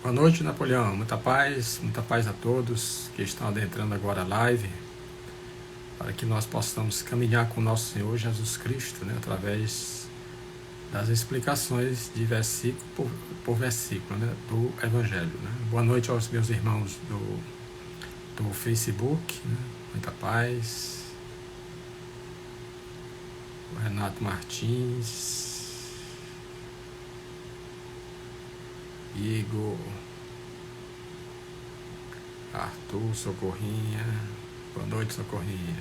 Boa noite, Napoleão. Muita paz a todos que estão adentrando agora a live, para que nós possamos caminhar com o nosso Senhor Jesus Cristo, né, através das explicações de versículo por versículo, né, do Evangelho. Né. Boa noite aos meus irmãos do Facebook, né, muita paz. O Renato Martins, Igor, Arthur, Socorrinha. Boa noite, Socorrinha.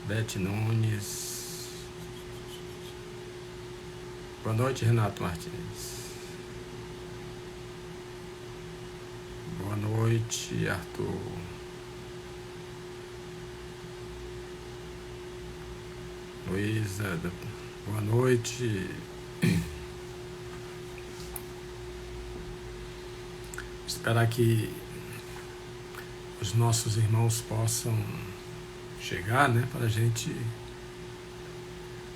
Beth Nunes. Boa noite, Renato Martins. Boa noite, Arthur. Luísa, boa noite. Esperar que os nossos irmãos possam chegar, né, para a gente.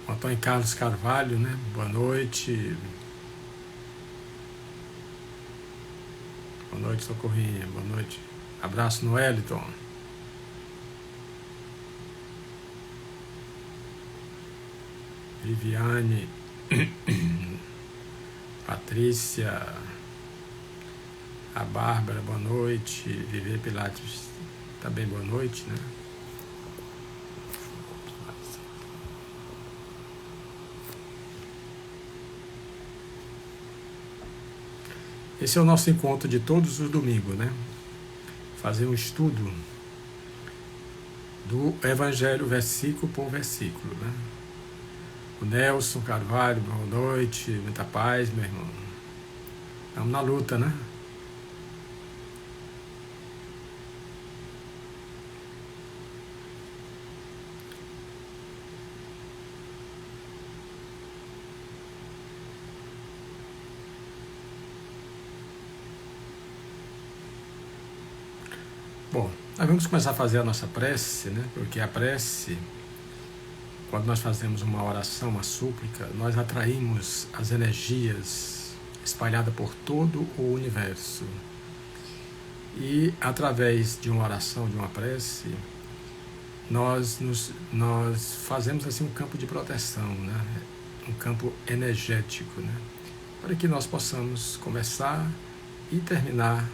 Antônio Carlos Carvalho, né, boa noite. Boa noite, Socorrinha, boa noite. Abraço no Wellington. Viviane, Patrícia, a Bárbara, boa noite. Viver Pilates, também boa noite, né? Esse é o nosso encontro de todos os domingos, né? Fazer um estudo do Evangelho versículo por versículo, né? O Nelson Carvalho, boa noite, muita paz, meu irmão. Estamos na luta, né? Bom, nós vamos começar a fazer a nossa prece, né? Porque a prece, quando nós fazemos uma oração, uma súplica, nós atraímos as energias espalhadas por todo o universo. E através de uma oração, de uma prece, nós fazemos assim um campo de proteção, né? Um campo energético, né? Para que nós possamos começar e terminar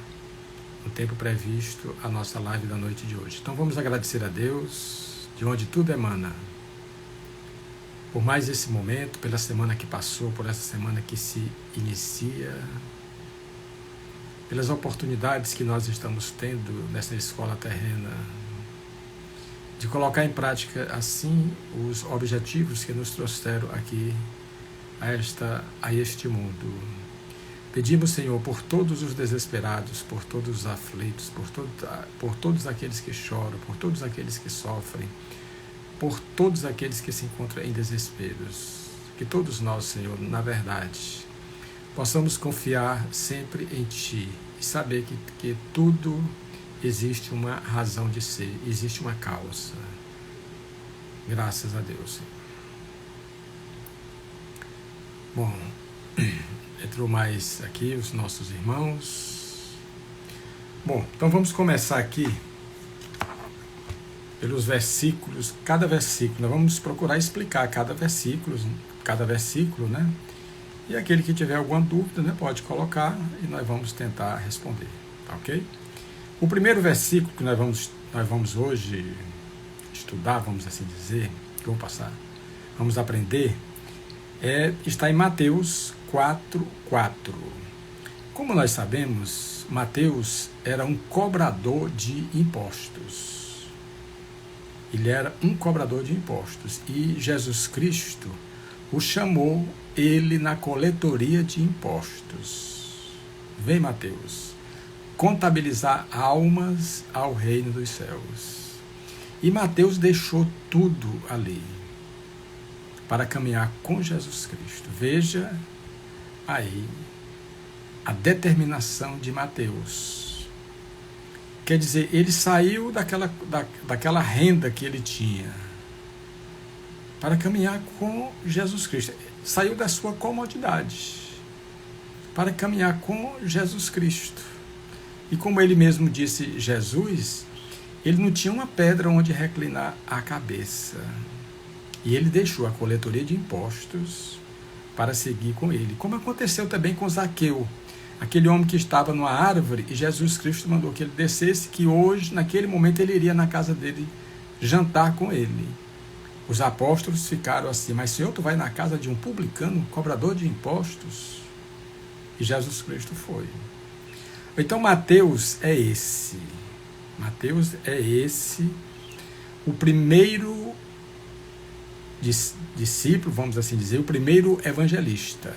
no tempo previsto a nossa live da noite de hoje. Então vamos agradecer a Deus, de onde tudo emana, por mais esse momento, pela semana que passou, por essa semana que se inicia, pelas oportunidades que nós estamos tendo nessa escola terrena, de colocar em prática assim os objetivos que nos trouxeram aqui a este mundo. Pedimos, Senhor, por todos os desesperados, por todos os aflitos, por todos aqueles que choram, por todos aqueles que sofrem, por todos aqueles que se encontram em desesperos. Que todos nós, Senhor, na verdade, possamos confiar sempre em Ti e saber que tudo existe uma razão de ser, existe uma causa. Graças a Deus, Senhor. Bom, entrou mais aqui os nossos irmãos. Bom, então vamos começar aqui pelos versículos, cada versículo. Nós vamos procurar explicar cada versículo, né? E aquele que tiver alguma dúvida, né, pode colocar e nós vamos tentar responder, tá ok? O primeiro versículo que nós vamos hoje estudar, vamos assim dizer, vamos aprender, está em Mateus 4:4. Como nós sabemos, Mateus era um cobrador de impostos. Ele era um cobrador de impostos e Jesus Cristo o chamou ele na coletoria de impostos. Vem, Mateus, contabilizar almas ao reino dos céus. E Mateus deixou tudo ali para caminhar com Jesus Cristo. Veja aí a determinação de Mateus. Quer dizer, ele saiu daquela renda que ele tinha para caminhar com Jesus Cristo. Saiu da sua comodidade para caminhar com Jesus Cristo. E como ele mesmo disse, Jesus, ele não tinha uma pedra onde reclinar a cabeça. E ele deixou a coletoria de impostos para seguir com ele. Como aconteceu também com Zaqueu, aquele homem que estava numa árvore e Jesus Cristo mandou que ele descesse, que hoje, naquele momento, ele iria na casa dele jantar com ele. Os apóstolos ficaram assim, mas Senhor, tu vai na casa de um publicano, cobrador de impostos? E Jesus Cristo foi. Então Mateus é esse. Mateus é esse, o primeiro discípulo, vamos assim dizer, o primeiro evangelista.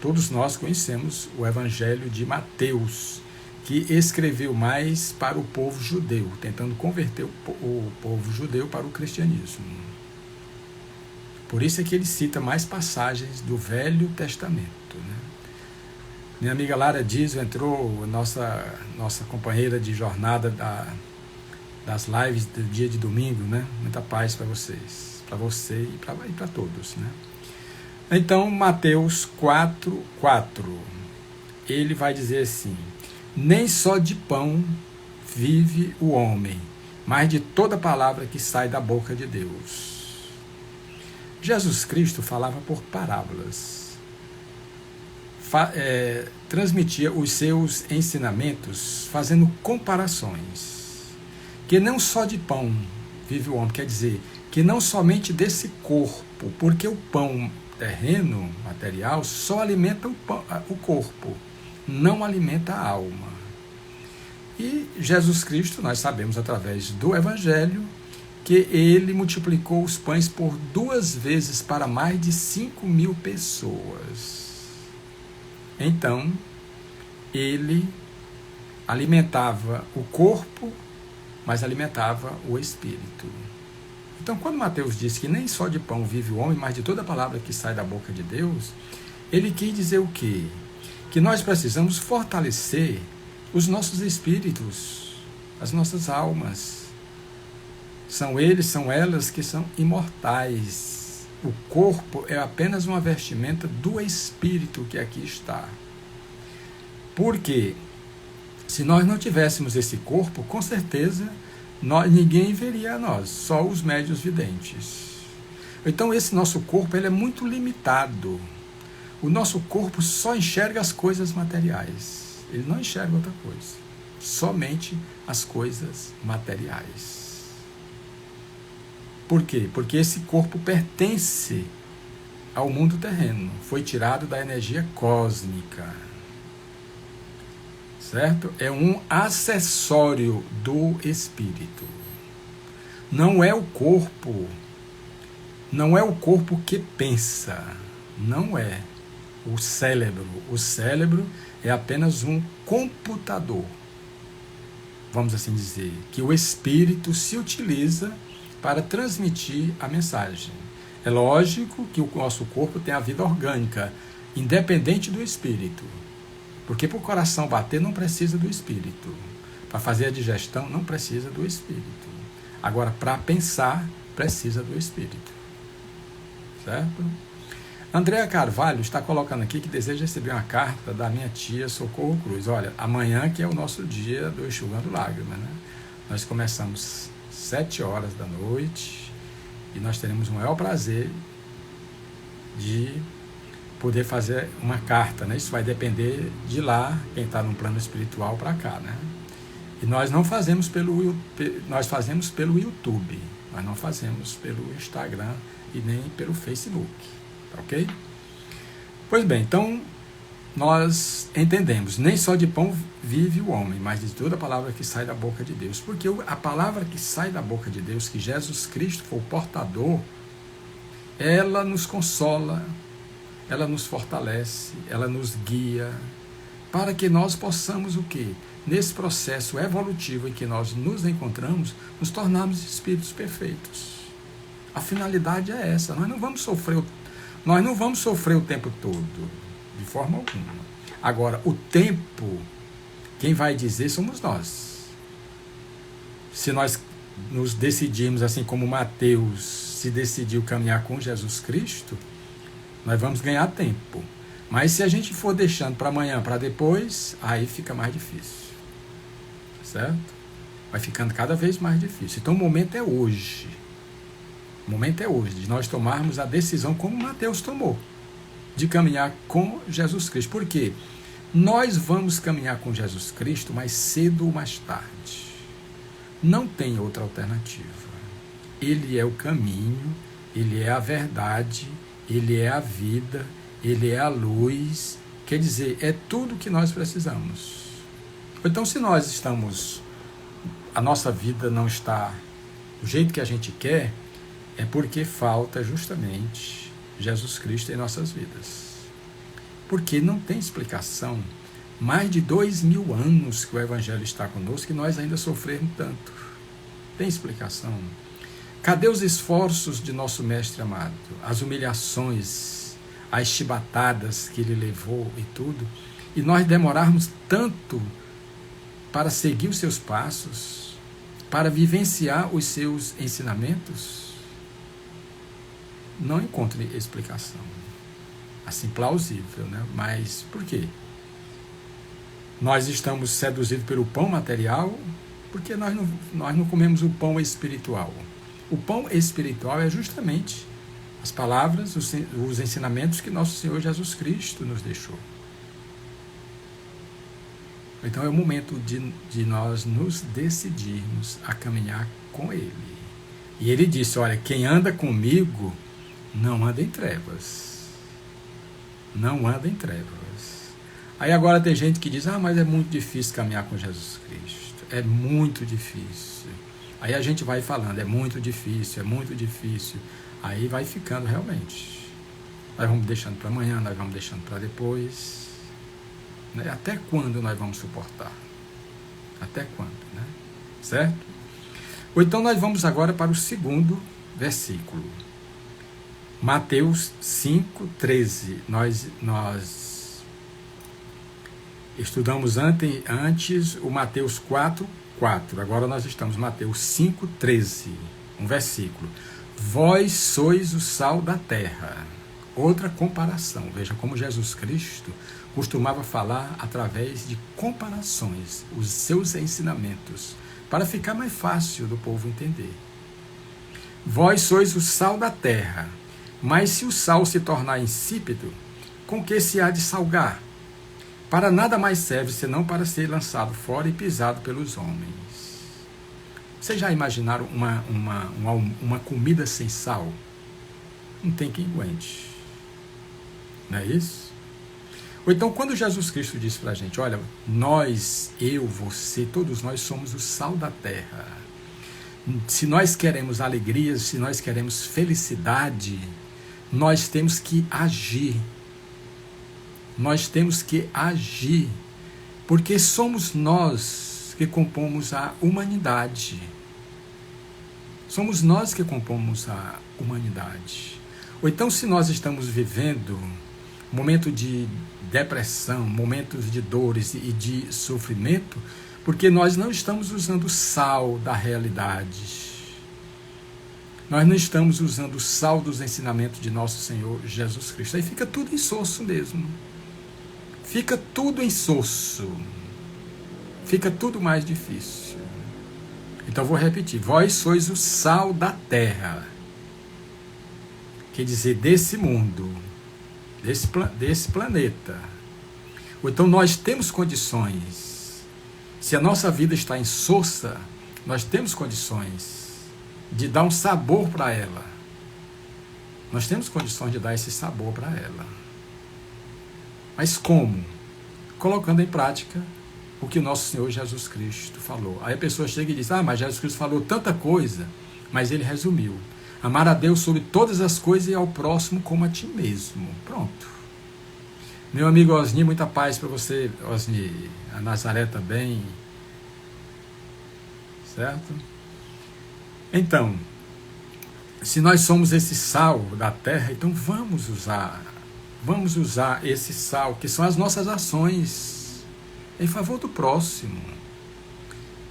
Todos nós conhecemos o Evangelho de Mateus, que escreveu mais para o povo judeu, tentando converter o povo judeu para o cristianismo. Por isso é que ele cita mais passagens do Velho Testamento, né? Minha amiga Lara Dias entrou, nossa companheira de jornada das lives do dia de domingo, né? Muita paz para vocês, para você e para todos, né? Então, Mateus 4:4, ele vai dizer assim: nem só de pão vive o homem, mas de toda palavra que sai da boca de Deus. Jesus Cristo falava por parábolas. Transmitia os seus ensinamentos fazendo comparações, que não só de pão vive o homem, quer dizer, que não somente desse corpo, porque o pão terreno, material, só alimenta o corpo, não alimenta a alma. E Jesus Cristo, nós sabemos através do Evangelho, que ele multiplicou os pães por 2 vezes para mais de 5.000 pessoas. Então, ele alimentava o corpo, mas alimentava o espírito. Então, quando Mateus diz que nem só de pão vive o homem, mas de toda palavra que sai da boca de Deus, ele quis dizer o quê? Que nós precisamos fortalecer os nossos espíritos, as nossas almas. São eles, são elas que são imortais. O corpo é apenas uma vestimenta do espírito que aqui está. Porque se nós não tivéssemos esse corpo, com certeza ninguém veria a nós, só os médios videntes. Então esse nosso corpo ele é muito limitado. O nosso corpo só enxerga as coisas materiais. Ele não enxerga outra coisa. Somente as coisas materiais. Por quê? Porque esse corpo pertence ao mundo terreno. Foi tirado da energia cósmica. Certo? É um acessório do espírito. Não é o corpo. Não é o corpo que pensa. Não é o cérebro. O cérebro é apenas um computador. Vamos assim dizer. Que o espírito se utiliza para transmitir a mensagem. É lógico que o nosso corpo tem a vida orgânica, independente do espírito. Porque para o coração bater não precisa do espírito. Para fazer a digestão não precisa do espírito. Agora, para pensar, precisa do espírito. Certo? Andréa Carvalho está colocando aqui que deseja receber uma carta da minha tia Socorro Cruz. Olha, amanhã que é o nosso dia do Enxugando Lágrimas, né? Nós começamos 7 horas da noite e nós teremos o maior prazer de poder fazer uma carta, né? Isso vai depender de lá, quem está no plano espiritual para cá, né? E nós não fazemos nós fazemos pelo YouTube, nós não fazemos pelo Instagram e nem pelo Facebook, ok? Pois bem, então nós entendemos, nem só de pão vive o homem, mas de toda a palavra que sai da boca de Deus. Porque a palavra que sai da boca de Deus, que Jesus Cristo foi o portador, ela nos consola, ela nos fortalece, ela nos guia, para que nós possamos o quê? Nesse processo evolutivo em que nós nos encontramos, nos tornarmos espíritos perfeitos. A finalidade é essa, nós não vamos sofrer o tempo todo, de forma alguma. Agora, o tempo, quem vai dizer somos nós. se nós nos decidirmos, assim como Mateus se decidiu caminhar com Jesus Cristo, nós vamos ganhar tempo. Mas se a gente for deixando para amanhã, para depois, aí fica mais difícil. Certo? Vai ficando cada vez mais difícil. Então o momento é hoje. O momento é hoje, de nós tomarmos a decisão como Mateus tomou, de caminhar com Jesus Cristo. Por quê? Nós vamos caminhar com Jesus Cristo mais cedo ou mais tarde. Não tem outra alternativa. Ele é o caminho, Ele é a verdade, Ele é a vida, Ele é a luz. Quer dizer, é tudo que nós precisamos. Então, se nós estamos, a nossa vida não está do jeito que a gente quer, é porque falta justamente Jesus Cristo em nossas vidas. Porque não tem explicação. Mais de 2000 anos que o Evangelho está conosco e nós ainda sofremos tanto. Tem explicação. Cadê os esforços de nosso Mestre amado? As humilhações, as chibatadas que ele levou e tudo. E nós demorarmos tanto para seguir os seus passos, para vivenciar os seus ensinamentos? Não encontro explicação. Assim, plausível, né? Mas por quê? Nós estamos seduzidos pelo pão material, porque nós não comemos o pão espiritual. O pão espiritual é justamente as palavras, os ensinamentos que nosso Senhor Jesus Cristo nos deixou. Então é o momento de nós nos decidirmos a caminhar com Ele. E Ele disse, olha, quem anda comigo não anda em trevas. Não anda em trevas. Aí agora tem gente que diz, mas é muito difícil caminhar com Jesus Cristo. É muito difícil. Aí a gente vai falando, é muito difícil, é muito difícil. Aí vai ficando realmente. Nós vamos deixando para amanhã, nós vamos deixando para depois. Né? Até quando nós vamos suportar? Até quando, né? Certo? Ou então nós vamos agora para o segundo versículo. Mateus 5:13. Nós estudamos antes o Mateus 4:4. Agora nós estamos em Mateus 5:13. Um versículo. Vós sois o sal da terra. Outra comparação. Veja como Jesus Cristo costumava falar através de comparações, os seus ensinamentos, para ficar mais fácil do povo entender. Vós sois o sal da terra, mas se o sal se tornar insípido, com que se há de salgar? Para nada mais serve, senão para ser lançado fora e pisado pelos homens. Vocês já imaginaram uma comida sem sal? Não tem quem aguente. Não é isso? Ou então, quando Jesus Cristo disse para a gente, olha, nós, eu, você, todos nós somos o sal da terra. Se nós queremos alegria, se nós queremos felicidade, nós temos que agir. Nós temos que agir, porque somos nós que compomos a humanidade. Somos nós que compomos a humanidade. Ou então, se nós estamos vivendo momento de depressão, momentos de dores e de sofrimento, porque nós não estamos usando o sal da realidade. Nós não estamos usando o sal dos ensinamentos de nosso Senhor Jesus Cristo. Aí fica tudo insosso mesmo. Fica tudo insosso. Fica tudo mais difícil. Então vou repetir. Vós sois o sal da terra. Quer dizer, desse mundo, desse planeta. Ou então nós temos condições. Se a nossa vida está insossa, nós temos condições de dar um sabor para ela. Nós temos condições de dar esse sabor para ela. Mas como? Colocando em prática o que o nosso Senhor Jesus Cristo falou. Aí a pessoa chega e diz, mas Jesus Cristo falou tanta coisa, mas ele resumiu. Amar a Deus sobre todas as coisas e ao próximo como a ti mesmo. Pronto. Meu amigo Osni, muita paz para você, Osni. A Nazaré também. Certo? Então, se nós somos esse sal da terra, então vamos usar esse sal, que são as nossas ações, em favor do próximo.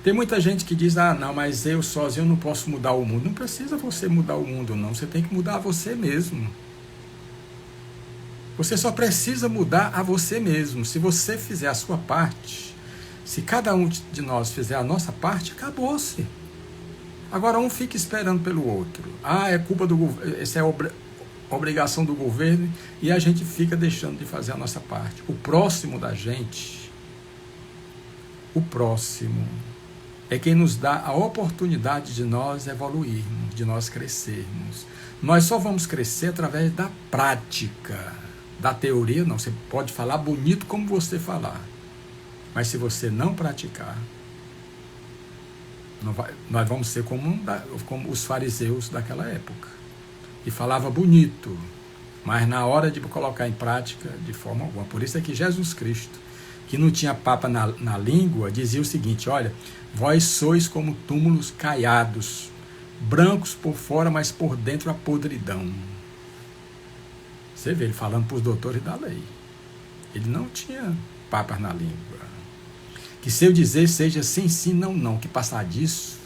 Tem muita gente que diz, não, mas eu sozinho não posso mudar o mundo. Não precisa você mudar o mundo, não. Você tem que mudar você mesmo. Você só precisa mudar a você mesmo. Se você fizer a sua parte, se cada um de nós fizer a nossa parte, acabou-se. Agora um fica esperando pelo outro. É culpa do governo, essa é obrigação do governo, e a gente fica deixando de fazer a nossa parte. O próximo da gente, o próximo, é quem nos dá a oportunidade de nós evoluirmos, de nós crescermos. Nós só vamos crescer através da prática. Da teoria, não. Você pode falar bonito como você falar. Mas se você não praticar, nós vamos ser como os fariseus daquela época. E falava bonito, mas na hora de colocar em prática, de forma alguma. Por isso é que Jesus Cristo, que não tinha papa na língua, dizia o seguinte: olha, vós sois como túmulos caiados, brancos por fora, mas por dentro a podridão. Você vê ele falando para os doutores da lei. Ele não tinha papas na língua. Que seu dizer seja sim, sim, não, não. Que passar disso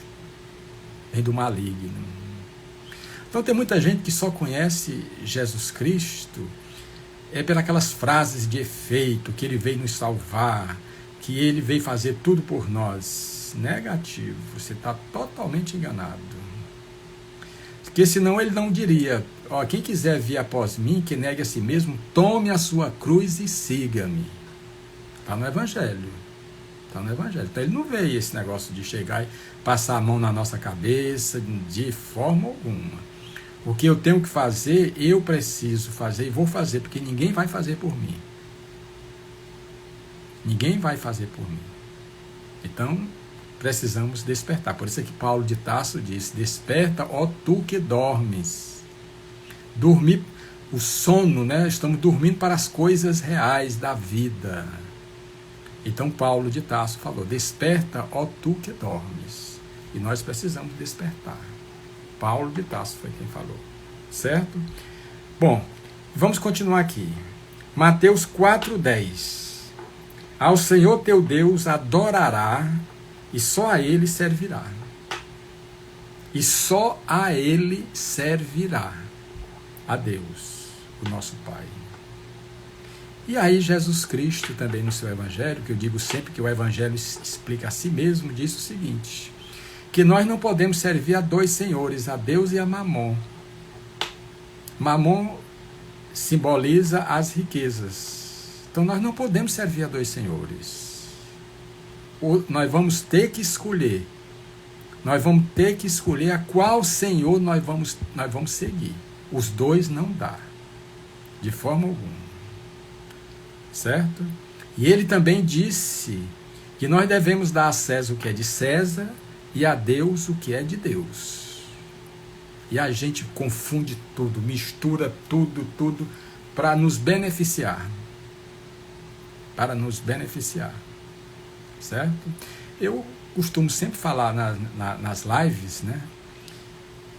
vem do maligno. Então tem muita gente que só conhece Jesus Cristo pelas frases de efeito, que ele veio nos salvar, que ele veio fazer tudo por nós. Negativo, você está totalmente enganado. Porque senão ele não diria: quem quiser vir após mim, que negue a si mesmo, tome a sua cruz e siga-me. Está no Evangelho. Está no Evangelho. Então ele não veio esse negócio de chegar e passar a mão na nossa cabeça, de forma alguma. O que eu tenho que fazer, eu preciso fazer e vou fazer, porque ninguém vai fazer por mim. Ninguém vai fazer por mim. Então, precisamos despertar. Por isso é que Paulo de Tarso diz: desperta, ó tu que dormes. Dormir, o sono, né? Estamos dormindo para as coisas reais da vida. Então Paulo de Tarso falou: desperta, ó tu que dormes. E nós precisamos despertar. Paulo de Tarso foi quem falou. Certo? Bom, vamos continuar aqui. Mateus 4:10. Ao Senhor teu Deus adorará, e só a Ele servirá. E só a Ele servirá. A Deus, o nosso Pai. E aí Jesus Cristo também no seu Evangelho, que eu digo sempre que o Evangelho explica a si mesmo, diz o seguinte: que nós não podemos servir a dois senhores, a Deus e a Mamon. Mamon simboliza as riquezas. Então nós não podemos servir a dois senhores. Nós vamos ter que escolher. Nós vamos ter que escolher a qual senhor nós vamos seguir. Os dois não dá, de forma alguma. Certo? E ele também disse que nós devemos dar a César o que é de César e a Deus o que é de Deus. E a gente confunde tudo, mistura tudo para nos beneficiar. Para nos beneficiar. Certo? Eu costumo sempre falar nas lives, né?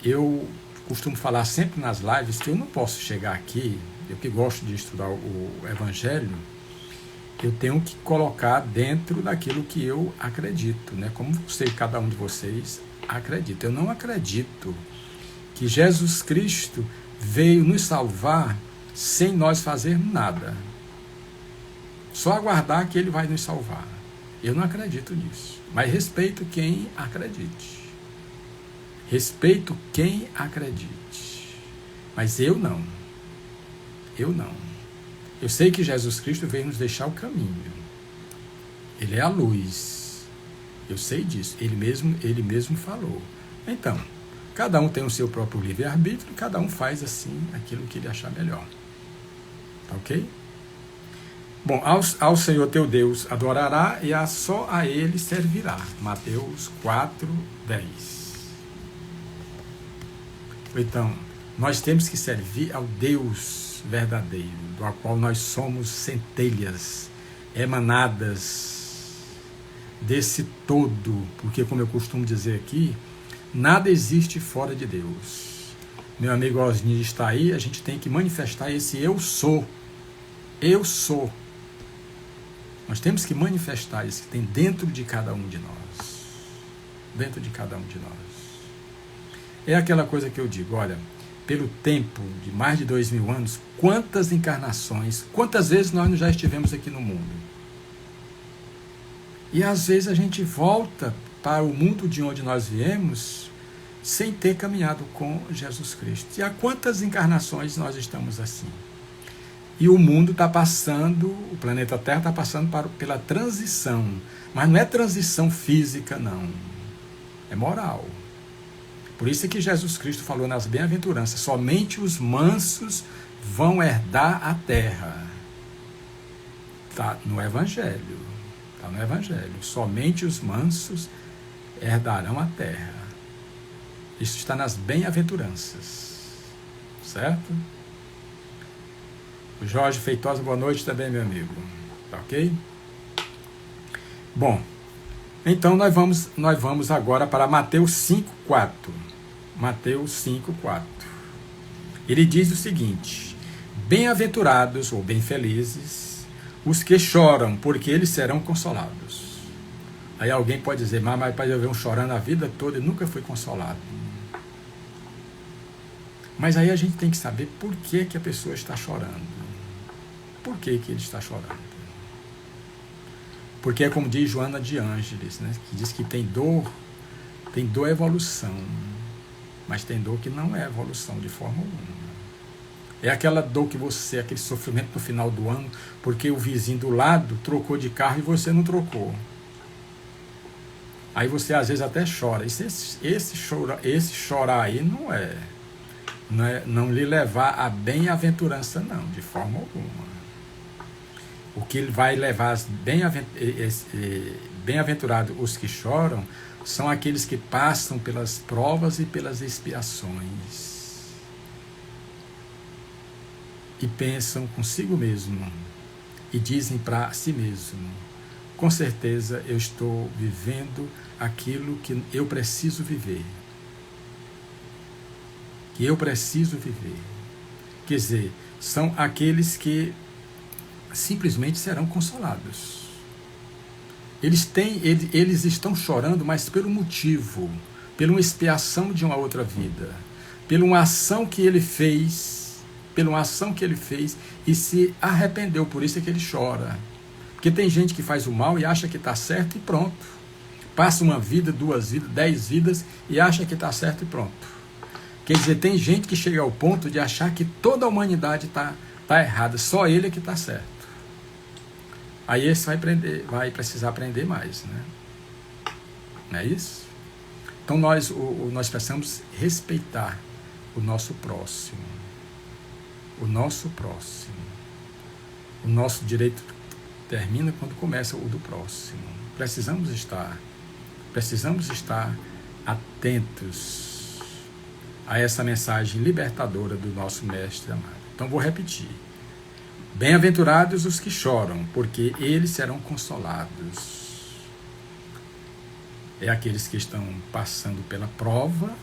Eu costumo falar sempre nas lives que eu não posso chegar aqui, eu que gosto de estudar o Evangelho, eu tenho que colocar dentro daquilo que eu acredito, né? Como cada um de vocês acredita. Eu não acredito que Jesus Cristo veio nos salvar sem nós fazer nada. Só aguardar que Ele vai nos salvar. Eu não acredito nisso. Mas respeito quem acredite. Respeito quem acredite. Mas eu não. Eu não. Eu sei que Jesus Cristo veio nos deixar o caminho. Ele é a luz. Eu sei disso. Ele mesmo falou. Então, cada um tem o seu próprio livre-arbítrio, cada um faz assim aquilo que ele achar melhor. Tá ok? Bom, ao Senhor teu Deus adorará e só a Ele servirá. Mateus 4:10. Então, nós temos que servir ao Deus verdadeiro, do qual nós somos centelhas emanadas desse todo, porque, como eu costumo dizer aqui, nada existe fora de Deus. Meu amigo Osni está aí, a gente tem que manifestar esse eu sou. Eu sou. Nós temos que manifestar isso que tem dentro de cada um de nós. dentro de cada um de nós. É aquela coisa que eu digo, olha, pelo tempo de mais de 2000 anos, quantas encarnações, quantas vezes nós já estivemos aqui no mundo. E às vezes a gente volta para o mundo de onde nós viemos sem ter caminhado com Jesus Cristo. E há quantas encarnações nós estamos assim? E o mundo está passando, o planeta Terra está passando pela transição. Mas não é transição física, não. É moral. Por isso é que Jesus Cristo falou nas bem-aventuranças, somente os mansos vão herdar a terra. Está no Evangelho. Está no Evangelho. Somente os mansos herdarão a terra. Isso está nas bem-aventuranças. Certo? O Jorge Feitosa, boa noite também, meu amigo. Tá ok? Bom, então nós vamos agora para Mateus 5,4. Mateus 5,4. Ele diz o seguinte: bem-aventurados ou bem felizes os que choram, porque eles serão consolados. Aí alguém pode dizer, mas pai, eu venho chorando a vida toda e nunca fui consolado. Mas aí a gente tem que saber por que a pessoa está chorando. Por que ele está chorando? Porque é como diz Joana de Ângeles, né, que diz que tem dor é evolução, mas tem dor que não é evolução de forma alguma. É aquela dor que você, aquele sofrimento no final do ano, porque o vizinho do lado trocou de carro e você não trocou. Aí você às vezes até chora. Esse chorar aí não lhe levar a bem-aventurança, não, de forma alguma. O que ele vai levar bem-aventurados os que choram são aqueles que passam pelas provas e pelas expiações e pensam consigo mesmo e dizem para si mesmo: com certeza eu estou vivendo aquilo que eu preciso viver. Que eu preciso viver. Quer dizer, são aqueles que simplesmente serão consolados. Eles estão chorando, mas pelo motivo, pela uma expiação de uma outra vida, pela uma ação que ele fez, e se arrependeu, por isso é que ele chora. Porque tem gente que faz o mal e acha que está certo e pronto. Passa uma vida, 2 vidas, 10 vidas e acha que está certo e pronto. Quer dizer, tem gente que chega ao ponto de achar que toda a humanidade está errada, só ele é que está certo. Aí esse vai precisar aprender mais, né? Não é isso? Então nós precisamos respeitar o nosso próximo. O nosso próximo. O nosso direito termina quando começa o do próximo. Precisamos estar atentos a essa mensagem libertadora do nosso Mestre amado. Então vou repetir. Bem-aventurados os que choram, porque eles serão consolados. É aqueles que estão passando pela prova,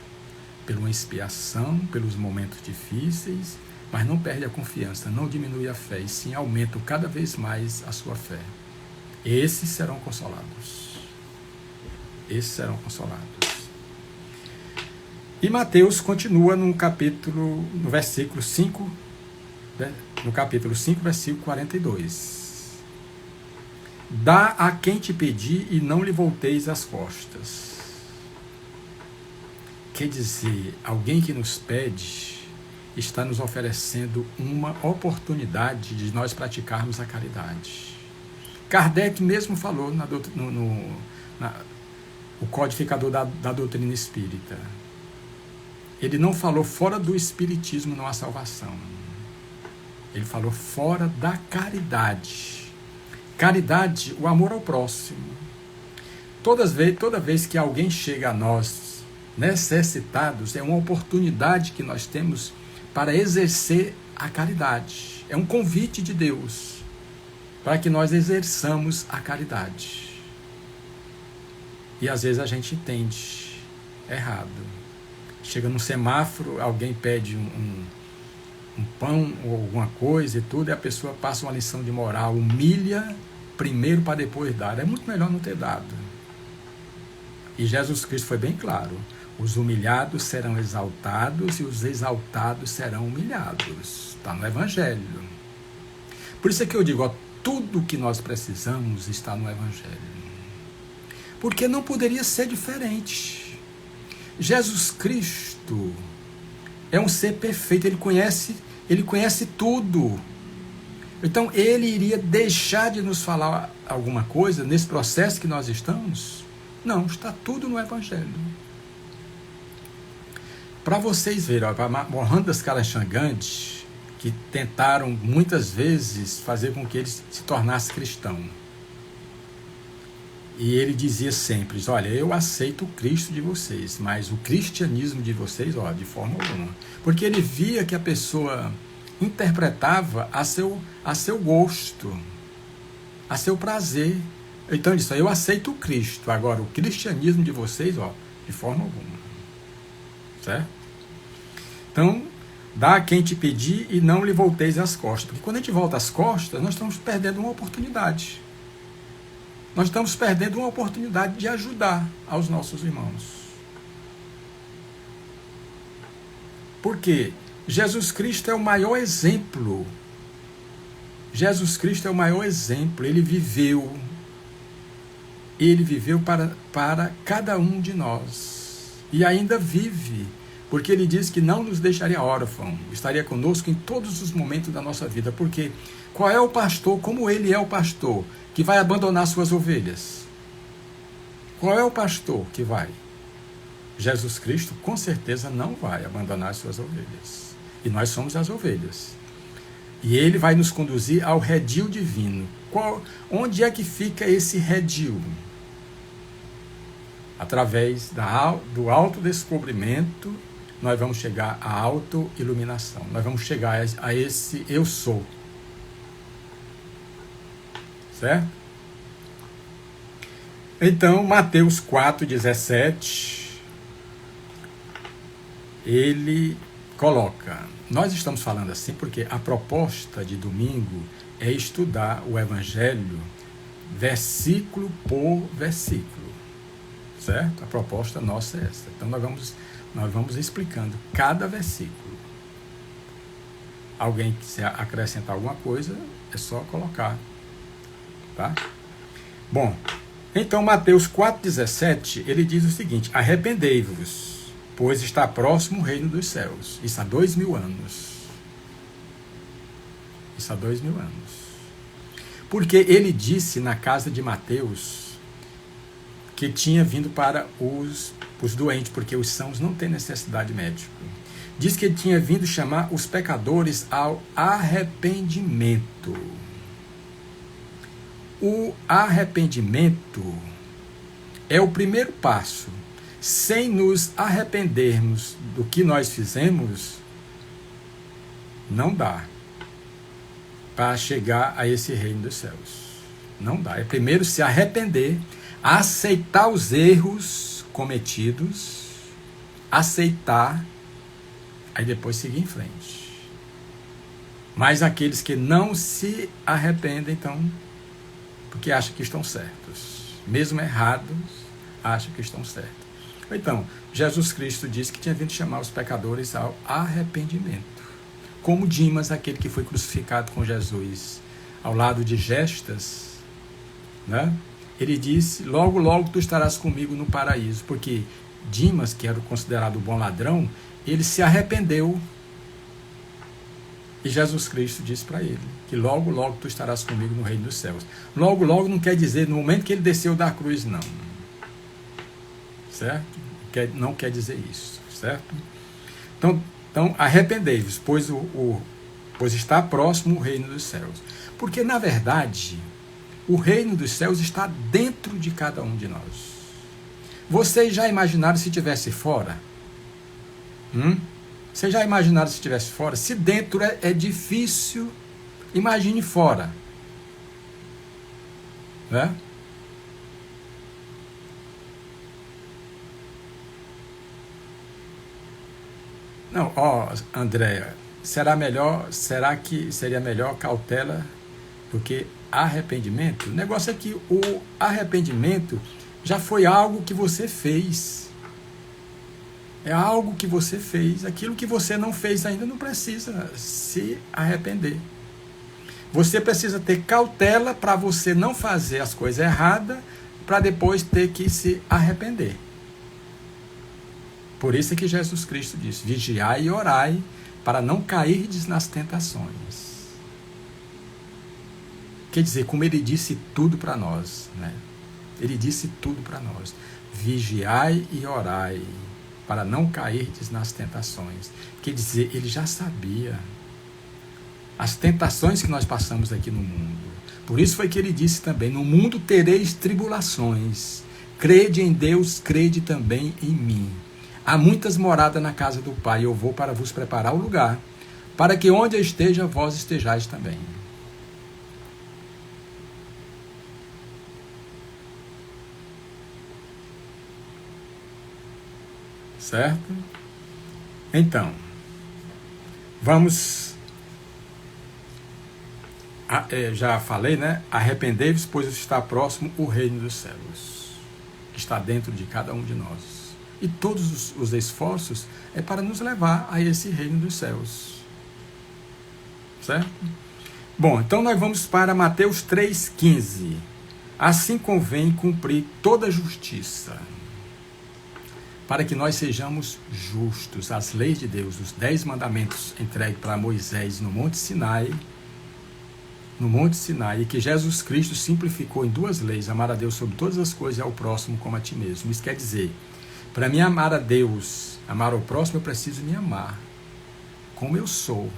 pela uma expiação, pelos momentos difíceis, mas não perde a confiança, não diminui a fé, e sim aumentam cada vez mais a sua fé. Esses serão consolados. Esses serão consolados. E Mateus continua no versículo 5, no capítulo 5, versículo 42. Dá a quem te pedir e não lhe volteis as costas. Quer dizer, alguém que nos pede está nos oferecendo uma oportunidade de nós praticarmos a caridade. Kardec mesmo falou o codificador da doutrina espírita. Ele não falou fora do espiritismo não há salvação. Ele falou fora da caridade. Caridade, o amor ao próximo. Toda vez que alguém chega a nós necessitados, é uma oportunidade que nós temos para exercer a caridade. É um convite de Deus para que nós exerçamos a caridade. E às vezes a gente entende errado. Chega num semáforo, alguém pede um pão ou alguma coisa e tudo, e a pessoa passa uma lição de moral, humilha primeiro para depois dar. É muito melhor não ter dado. E Jesus Cristo foi bem claro: os humilhados serão exaltados e os exaltados serão humilhados. Está no Evangelho. Por isso é que eu digo, ó, tudo que nós precisamos está no Evangelho. Porque não poderia ser diferente. Jesus Cristo é um ser perfeito, ele conhece tudo. Então ele iria deixar de nos falar alguma coisa nesse processo que nós estamos? Não, está tudo no Evangelho. Para vocês verem, para Mohandas Karachand Gandhi, que tentaram muitas vezes fazer com que ele se tornasse cristão. E ele dizia sempre: olha, eu aceito o Cristo de vocês, mas o cristianismo de vocês, ó, de forma alguma. Porque ele via que a pessoa interpretava a seu gosto, a seu prazer. Então ele disse: eu aceito o Cristo, agora o cristianismo de vocês, ó, de forma alguma. Certo? Então, dá a quem te pedir e não lhe volteis as costas. Porque quando a gente volta as costas, nós estamos perdendo uma oportunidade. Nós estamos perdendo uma oportunidade de ajudar aos nossos irmãos. Porque Jesus Cristo é o maior exemplo. Jesus Cristo é o maior exemplo. Ele viveu para cada um de nós. E ainda vive. Porque ele disse que não nos deixaria órfãos. Estaria conosco em todos os momentos da nossa vida. Porque qual é o pastor, como ele é o pastor, que vai abandonar suas ovelhas? Qual é o pastor que vai? Jesus Cristo com certeza não vai abandonar suas ovelhas. E nós somos as ovelhas. E ele vai nos conduzir ao redil divino. Onde é que fica esse redil? Através do autodescobrimento, nós vamos chegar à autoiluminação. Nós vamos chegar a esse eu sou. Certo? Então, Mateus 4,17, ele coloca, nós estamos falando assim porque a proposta de domingo é estudar o Evangelho versículo por versículo, certo? A proposta nossa é essa. Então nós vamos explicando cada versículo. Alguém quiser acrescentar alguma coisa, é só colocar. Tá? Bom, então Mateus 4,17, ele diz o seguinte: arrependei-vos, pois está próximo o reino dos céus. Isso há 2000 anos. Isso há 2000 anos. Porque ele disse na casa de Mateus que tinha vindo para os doentes, porque os sãos não têm necessidade médica. Diz que ele tinha vindo chamar os pecadores ao arrependimento. O arrependimento é o primeiro passo. Sem nos arrependermos do que nós fizemos, não dá para chegar a esse reino dos céus. Não dá. É primeiro se arrepender, aceitar os erros cometidos, aceitar, aí depois seguir em frente. Mas aqueles que não se arrependem, então, porque acham que estão certos, mesmo errados, acham que estão certos. Então, Jesus Cristo disse que tinha vindo chamar os pecadores ao arrependimento. Como Dimas, aquele que foi crucificado com Jesus ao lado de Gestas, né? Ele disse: logo, logo tu estarás comigo no paraíso. Porque Dimas, que era considerado o bom ladrão, ele se arrependeu. E Jesus Cristo disse para ele que logo, logo tu estarás comigo no reino dos céus. Logo, logo não quer dizer no momento que ele desceu da cruz, não. Certo? Não quer dizer isso. Certo? Então arrependei-vos, pois está próximo o reino dos céus. Porque, na verdade, o reino dos céus está dentro de cada um de nós. Vocês já imaginaram se estivesse fora? Vocês já imaginaram se estivesse fora? Se dentro é difícil, imagine fora. Né? Não, Andréia, será que seria melhor cautela do que arrependimento? O negócio é que o arrependimento Já foi algo que você fez. É algo que você fez. Aquilo que você não fez ainda não precisa se arrepender. Você precisa ter cautela para você não fazer as coisas erradas, para depois ter que se arrepender. Por isso é que Jesus Cristo disse: vigiai e orai, para não cairdes nas tentações. Quer dizer, como ele disse tudo para nós, né? Ele disse tudo para nós. Vigiai e orai, para não cairdes nas tentações. Quer dizer, ele já sabia as tentações que nós passamos aqui no mundo. Por isso foi que ele disse também: no mundo tereis tribulações. Crede em Deus, crede também em mim. Há muitas moradas na casa do Pai, eu vou para vos preparar o lugar, para que onde eu esteja, vós estejais também. Certo? Então, vamos... já falei, né? Arrependei-vos, pois está próximo o reino dos céus, que está dentro de cada um de nós. E todos os esforços é para nos levar a esse reino dos céus. Certo? Bom, então nós vamos para Mateus 3,15. Assim convém cumprir toda a justiça, para que nós sejamos justos. As leis de Deus, os 10 mandamentos entregues para Moisés no Monte Sinai, e que Jesus Cristo simplificou em 2 leis: amar a Deus sobre todas as coisas e ao próximo como a ti mesmo. Isso quer dizer, para mim amar a Deus, amar ao próximo, eu preciso me amar como eu sou.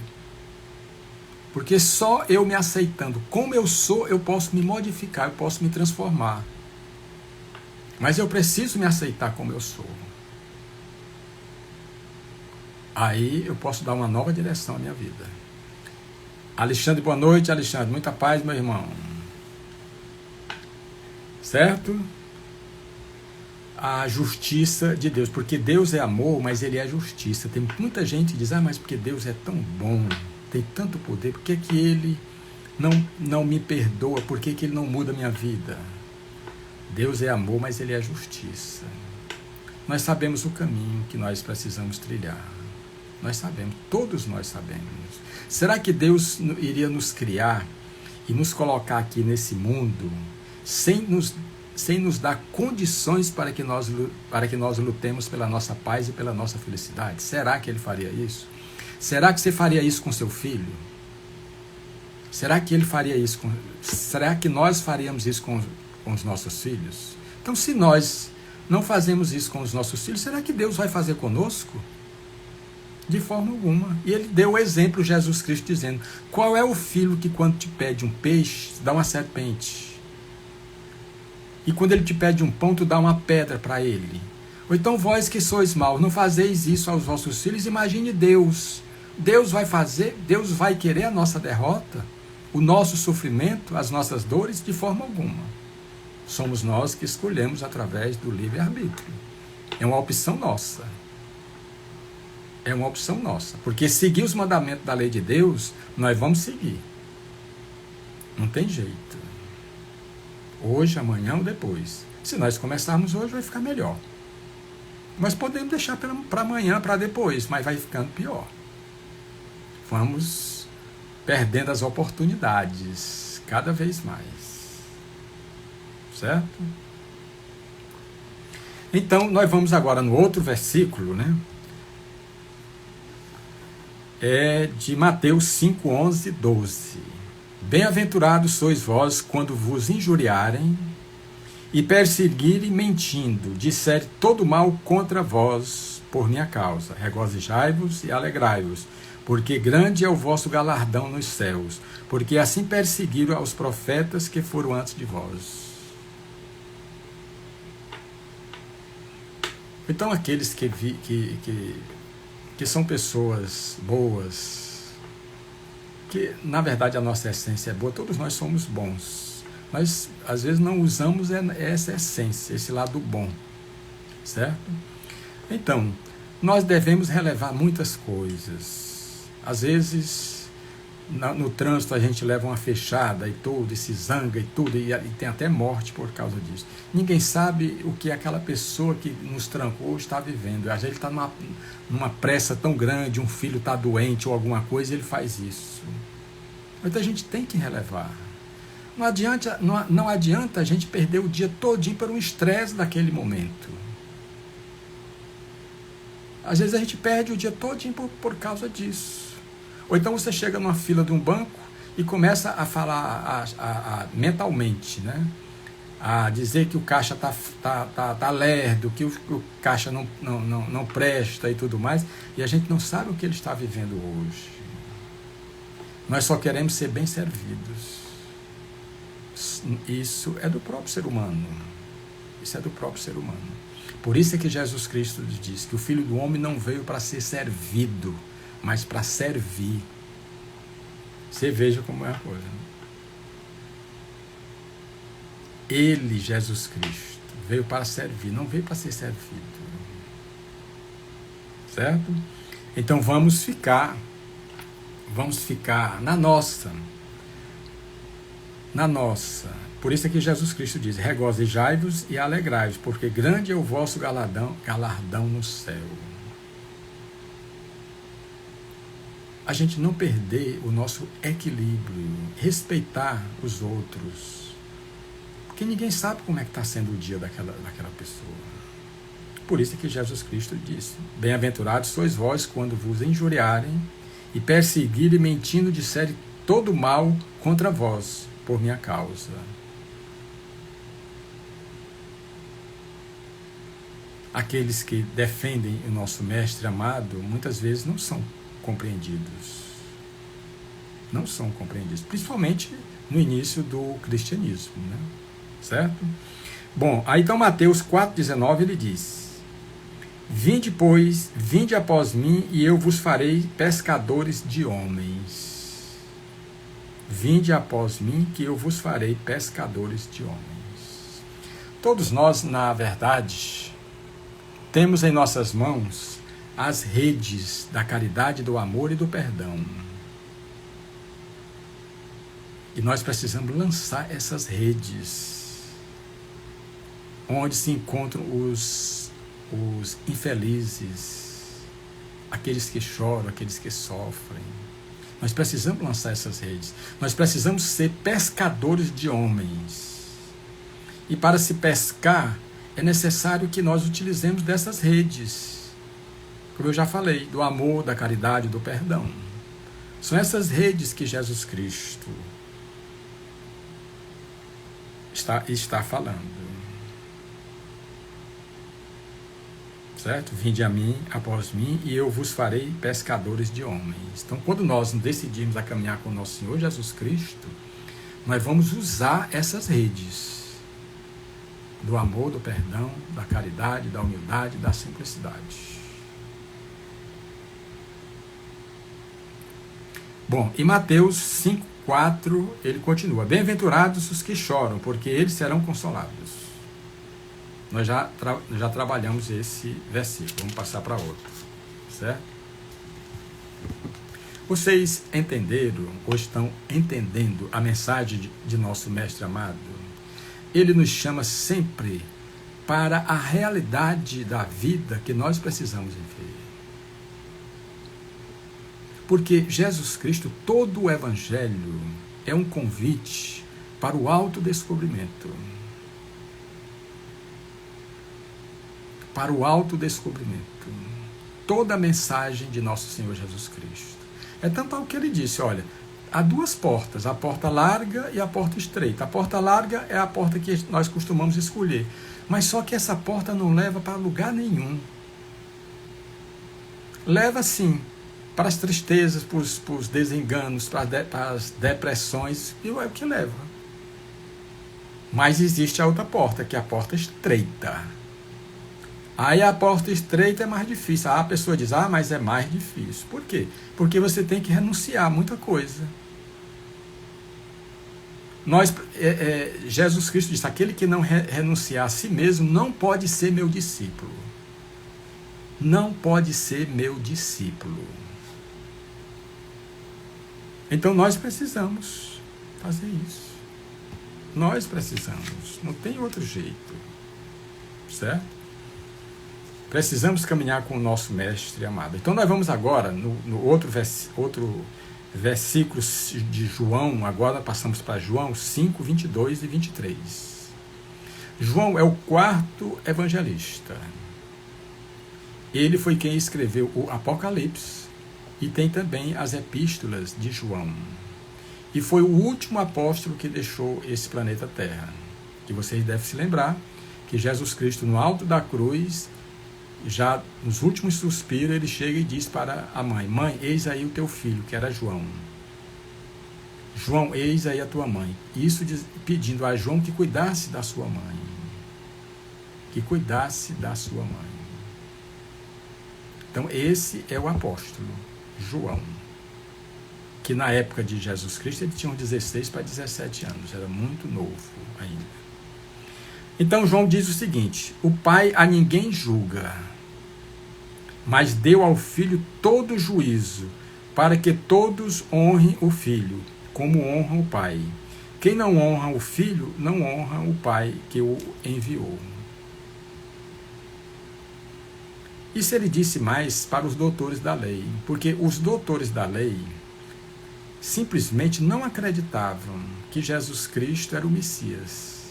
Porque só eu me aceitando como eu sou, eu posso me modificar, eu posso me transformar. Mas eu preciso me aceitar como eu sou. Aí eu posso dar uma nova direção à minha vida. Alexandre, boa noite, Alexandre. Muita paz, meu irmão. Certo? A justiça de Deus. Porque Deus é amor, mas Ele é justiça. Tem muita gente que diz: mas porque Deus é tão bom, tem tanto poder, por que Ele não me perdoa? Por que Ele não muda a minha vida? Deus é amor, mas Ele é justiça. Nós sabemos o caminho que nós precisamos trilhar. Nós sabemos, todos nós sabemos. Será que Deus iria nos criar e nos colocar aqui nesse mundo sem nos dar condições para que nós lutemos pela nossa paz e pela nossa felicidade? Será que Ele faria isso? Será que você faria isso com seu filho? Será que Ele faria isso será que nós faríamos isso com os nossos filhos? Então, se nós não fazemos isso com os nossos filhos, será que Deus vai fazer conosco? De forma alguma. E ele deu o exemplo, Jesus Cristo, dizendo: qual é o filho que quando te pede um peixe, dá uma serpente? E quando ele te pede um pão, tu dá uma pedra para ele? Ou então, vós que sois maus, não fazeis isso aos vossos filhos? Imagine Deus. Deus vai fazer, Deus vai querer a nossa derrota, o nosso sofrimento, as nossas dores? De forma alguma. Somos nós que escolhemos através do livre-arbítrio. É uma opção nossa. É uma opção nossa. Porque seguir os mandamentos da lei de Deus, nós vamos seguir. Não tem jeito. Hoje, amanhã ou depois. Se nós começarmos hoje, vai ficar melhor. Mas podemos deixar para amanhã, para depois, mas vai ficando pior. Vamos perdendo as oportunidades cada vez mais. Certo? Então, nós vamos agora no outro versículo, né? É de Mateus 5, 11, 12. Bem-aventurados sois vós quando vos injuriarem e perseguirem mentindo, disserem todo mal contra vós por minha causa. Regozijai-vos e alegrai-vos, porque grande é o vosso galardão nos céus, porque assim perseguiram aos profetas que foram antes de vós. Então, aqueles que são pessoas boas, que na verdade a nossa essência é boa, todos nós somos bons. Nós às vezes não usamos essa essência, esse lado bom, certo? Então, nós devemos relevar muitas coisas. Às vezes No trânsito a gente leva uma fechada e tudo, e se zanga e tudo, e tem até morte por causa disso. Ninguém sabe o que aquela pessoa que nos trancou está vivendo. Às vezes ele está numa pressa tão grande, um filho está doente ou alguma coisa, e ele faz isso. Então a gente tem que relevar. Não adianta a gente perder o dia todinho por um estresse daquele momento. Às vezes a gente perde o dia todinho por causa disso. Ou então você chega numa fila de um banco e começa a falar mentalmente, né? A dizer que o caixa tá lerdo, que o caixa não presta e tudo mais, e a gente não sabe o que ele está vivendo hoje. Nós só queremos ser bem servidos. Isso é do próprio ser humano. Isso é do próprio ser humano. Por isso é que Jesus Cristo diz que o Filho do Homem não veio para ser servido, mas para servir. Você veja como é a coisa. Ele, Jesus Cristo, veio para servir, não veio para ser servido. Certo? Então vamos ficar na nossa. Por isso é que Jesus Cristo diz: regozijai-vos e alegrai-vos, porque grande é o vosso galardão no céu. A gente não perder o nosso equilíbrio, respeitar os outros, porque ninguém sabe como é que está sendo o dia daquela pessoa. Por isso é que Jesus Cristo disse: bem-aventurados sois vós quando vos injuriarem e perseguirem, mentindo, disserem todo mal contra vós, por minha causa. Aqueles que defendem o nosso mestre amado, muitas vezes não são compreendidos. Não são compreendidos, principalmente no início do cristianismo, né? Certo? Bom, aí então Mateus 4,19 ele diz: vinde, pois, vinde após mim, e eu vos farei pescadores de homens. Vinde após mim, que eu vos farei pescadores de homens. Todos nós, na verdade, temos em nossas mãos as redes da caridade, do amor e do perdão. E nós precisamos lançar essas redes, onde se encontram os infelizes, aqueles que choram, aqueles que sofrem. Nós precisamos lançar essas redes. Nós precisamos ser pescadores de homens. E para se pescar, é necessário que nós utilizemos dessas redes. Como eu já falei, do amor, da caridade, do perdão. São essas redes que Jesus Cristo está falando. Certo? Vinde a mim, após mim, e eu vos farei pescadores de homens. Então, quando nós decidimos a caminhar com o nosso Senhor Jesus Cristo, nós vamos usar essas redes do amor, do perdão, da caridade, da humildade, da simplicidade. Bom, em Mateus 5,4, ele continua: bem-aventurados os que choram, porque eles serão consolados. Nós já trabalhamos esse versículo, vamos passar para outro, certo? Vocês entenderam, ou estão entendendo a mensagem de nosso Mestre amado? Ele nos chama sempre para a realidade da vida que nós precisamos viver. Porque Jesus Cristo, todo o Evangelho, é um convite para o autodescobrimento. Para o autodescobrimento. Toda a mensagem de nosso Senhor Jesus Cristo. É tanto ao que ele disse: olha, há duas portas, a porta larga e a porta estreita. A porta larga é a porta que nós costumamos escolher. Mas só que essa porta não leva para lugar nenhum. Leva sim para as tristezas, para os desenganos, para as depressões, e é o que leva. Mas existe a outra porta, que é a porta estreita. Aí a porta estreita é mais difícil. A pessoa diz: mas é mais difícil. Por quê? Porque você tem que renunciar a muita coisa. Jesus Cristo disse: aquele que não renunciar a si mesmo não pode ser meu discípulo. Não pode ser meu discípulo. Então nós precisamos fazer isso. Nós precisamos, não tem outro jeito, certo? Precisamos caminhar com o nosso mestre amado. Então nós vamos agora, no outro versículo de João, agora passamos para João 5, 22 e 23. João é o quarto evangelista. Ele foi quem escreveu o Apocalipse e tem também as epístolas de João. E foi o último apóstolo que deixou esse planeta Terra. Que vocês devem se lembrar que Jesus Cristo, no alto da cruz, já nos últimos suspiros, ele chega e diz para a mãe: mãe, eis aí o teu filho, que era João. João, eis aí a tua mãe. Isso pedindo a João que cuidasse da sua mãe. Que cuidasse da sua mãe. Então esse é o apóstolo João, que na época de Jesus Cristo ele tinha uns 16 para 17 anos, era muito novo ainda. Então João diz o seguinte: o Pai a ninguém julga, mas deu ao Filho todo o juízo, para que todos honrem o Filho, como honram o Pai. Quem não honra o Filho, não honra o Pai que o enviou. Isso ele disse mais para os doutores da lei, porque os doutores da lei simplesmente não acreditavam que Jesus Cristo era o Messias,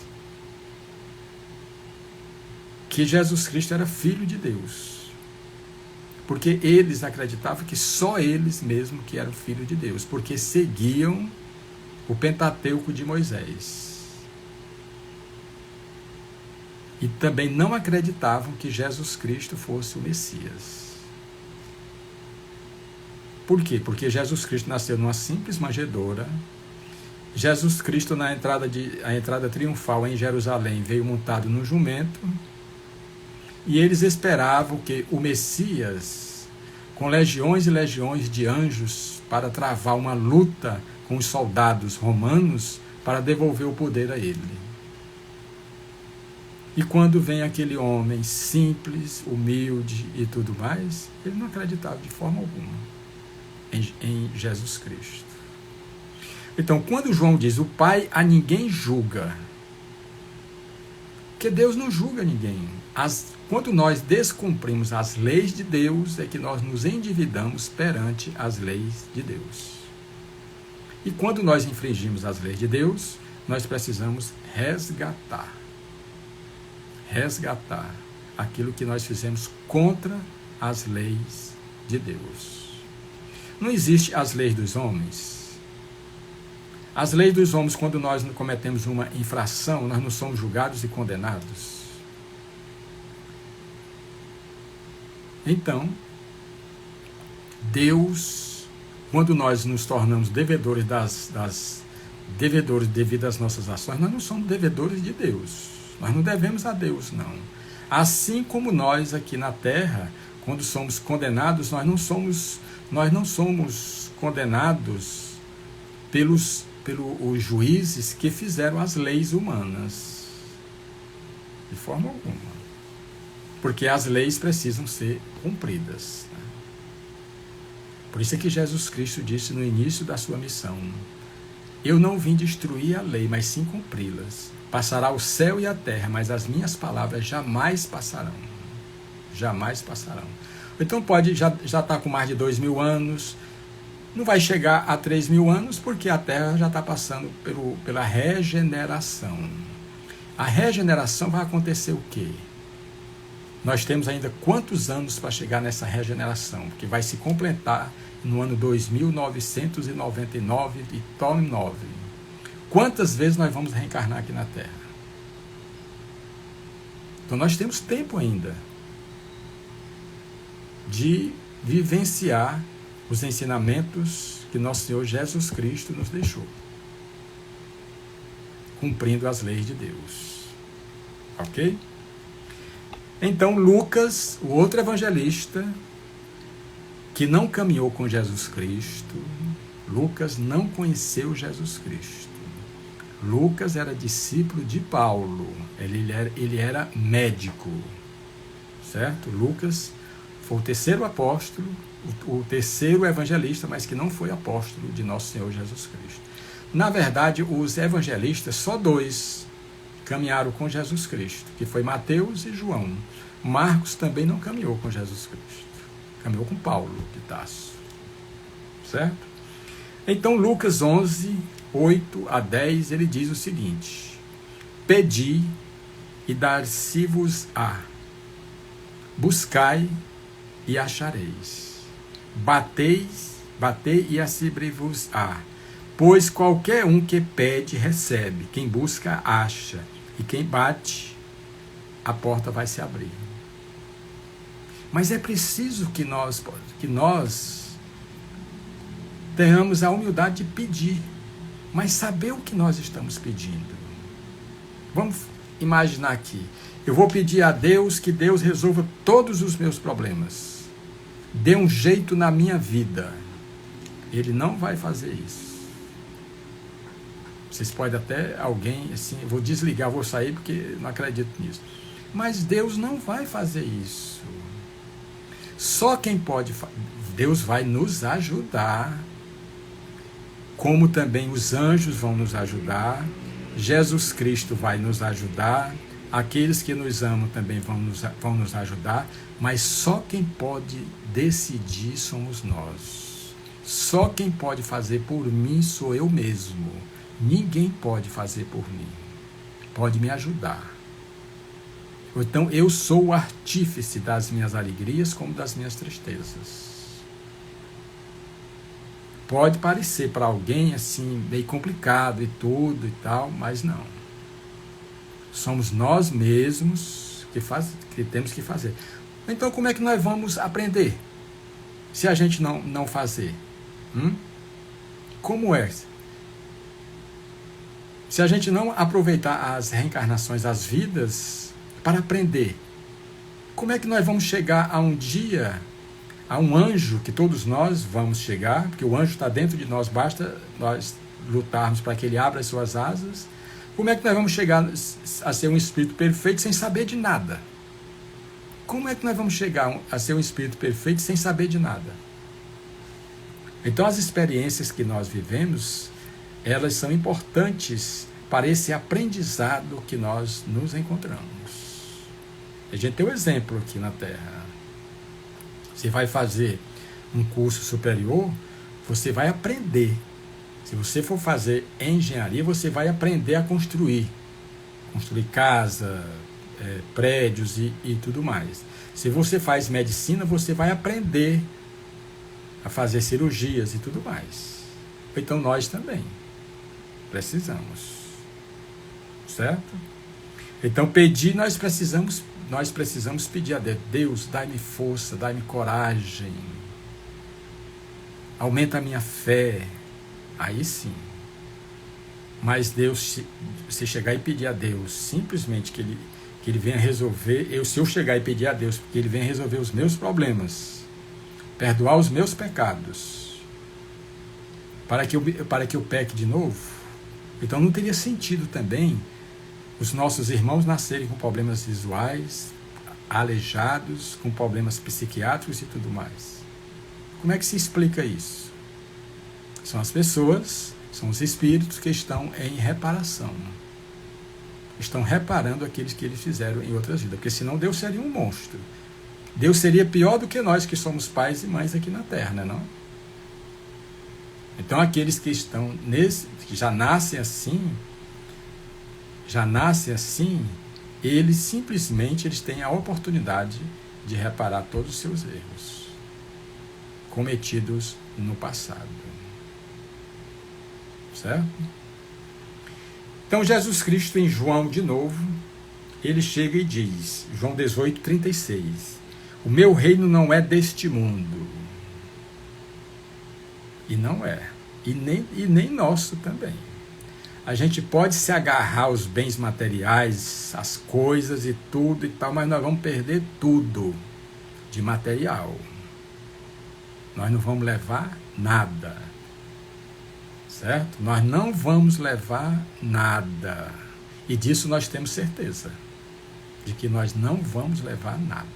que Jesus Cristo era Filho de Deus, porque eles acreditavam que só eles mesmo que eram Filho de Deus, porque seguiam o Pentateuco de Moisés. E também não acreditavam que Jesus Cristo fosse o Messias. Por quê? Porque Jesus Cristo nasceu numa simples manjedoura. Jesus Cristo, a entrada triunfal em Jerusalém, veio montado num jumento. E eles esperavam que o Messias, com legiões e legiões de anjos, para travar uma luta com os soldados romanos, para devolver o poder a ele. E quando vem aquele homem simples, humilde e tudo mais, ele não acreditava de forma alguma em Jesus Cristo. Então, quando João diz: o Pai a ninguém julga, que Deus não julga ninguém. Quando nós descumprimos as leis de Deus, é que nós nos endividamos perante as leis de Deus. E quando nós infringimos as leis de Deus, nós precisamos resgatar aquilo que nós fizemos contra as leis de Deus. Não existe as leis dos homens. As leis dos homens, quando nós cometemos uma infração, nós não somos julgados e condenados. Então, Deus, quando nós nos tornamos devedores devedores devido às nossas ações, nós não somos devedores de Deus. Nós não devemos a Deus, não. Assim como nós aqui na Terra, quando somos condenados, nós não somos condenados pelos juízes que fizeram as leis humanas. De forma alguma. Porque as leis precisam ser cumpridas. Por isso é que Jesus Cristo disse no início da sua missão: eu não vim destruir a lei, mas sim cumpri-las. Passará o céu e a terra, mas as minhas palavras jamais passarão. Jamais passarão. Então já está com mais de 2.000 anos, não vai chegar a 3.000 anos, porque a terra já está passando pela regeneração. A regeneração vai acontecer o quê? Nós temos ainda quantos anos para chegar nessa regeneração? Que vai se completar no ano 2999 e tome 9. Quantas vezes nós vamos reencarnar aqui na Terra? Então nós temos tempo ainda de vivenciar os ensinamentos que nosso Senhor Jesus Cristo nos deixou, cumprindo as leis de Deus. Ok? Então Lucas, o outro evangelista, que não caminhou com Jesus Cristo, Lucas não conheceu Jesus Cristo. Lucas era discípulo de Paulo, ele era médico, certo? Lucas Foi o terceiro apóstolo, o terceiro evangelista, mas que não foi apóstolo de nosso Senhor Jesus Cristo. Na verdade, os evangelistas, só dois caminharam com Jesus Cristo, que foi Mateus e João. Marcos também não caminhou com Jesus Cristo. Caminhou com Paulo de Tarso. Certo? Então, Lucas 11, 8 a 10, ele diz o seguinte: pedi e dar-se-vos-á, buscai e achareis, batei e se-vos-á, pois qualquer um que pede, recebe, quem busca, acha, e quem bate, a porta vai se abrir. Mas é preciso que nós tenhamos a humildade de pedir, mas saber o que nós estamos pedindo. Vamos imaginar aqui, eu vou pedir a Deus que Deus resolva todos os meus problemas, dê um jeito na minha vida. Ele não vai fazer isso. Vocês podem até, alguém assim, vou desligar, vou sair porque não acredito nisso. Mas Deus não vai fazer isso. Só quem pode, Deus vai nos ajudar, como também os anjos vão nos ajudar, Jesus Cristo vai nos ajudar, aqueles que nos amam também vão nos ajudar, mas só quem pode decidir somos nós. Só quem pode fazer por mim sou eu mesmo. Ninguém pode fazer por mim. Pode me ajudar. Então eu sou o artífice das minhas alegrias como das minhas tristezas. Pode parecer para alguém assim meio complicado e tudo e tal, mas não. Somos nós mesmos que temos que fazer. Então como é que nós vamos aprender se a gente não fazer? Como é? Se a gente não aproveitar as reencarnações, as vidas, para aprender, como é que nós vamos chegar a um dia, a um anjo, que todos nós vamos chegar, porque o anjo está dentro de nós, basta nós lutarmos para que ele abra as suas asas. Como é que nós vamos chegar a ser um espírito perfeito sem saber de nada? Como é que nós vamos chegar a ser um espírito perfeito sem saber de nada? Então as experiências que nós vivemos, elas são importantes para esse aprendizado que nós nos encontramos. A gente tem um exemplo aqui na Terra. Você vai fazer um curso superior, você vai aprender. Se você for fazer engenharia, você vai aprender a construir casa, prédios e tudo mais. Se você faz medicina, você vai aprender a fazer cirurgias e tudo mais. Então nós também precisamos, certo? Então pedir, nós precisamos pedir a Deus: Deus, dai-me força, dai-me coragem, aumenta a minha fé. Aí sim. Mas Deus, se chegar e pedir a Deus simplesmente que ele venha resolver, se eu chegar e pedir a Deus que ele venha resolver os meus problemas, perdoar os meus pecados, para que eu peque de novo, então não teria sentido também os nossos irmãos nascerem com problemas visuais, aleijados, com problemas psiquiátricos e tudo mais. Como é que se explica isso? São as pessoas, são os espíritos que estão em reparação. Estão reparando aqueles que eles fizeram em outras vidas, porque senão Deus seria um monstro. Deus seria pior do que nós que somos pais e mães aqui na Terra, não? Então aqueles que estão que já nascem assim, eles simplesmente têm a oportunidade de reparar todos os seus erros cometidos no passado. Certo? Então Jesus Cristo, em João de novo, ele chega e diz, João 18:36, o meu reino não é deste mundo. E não é. E nem nosso também. A gente pode se agarrar aos bens materiais, às coisas e tudo e tal, mas nós vamos perder tudo de material. Nós não vamos levar nada. Certo? Nós não vamos levar nada. E disso nós temos certeza. De que nós não vamos levar nada.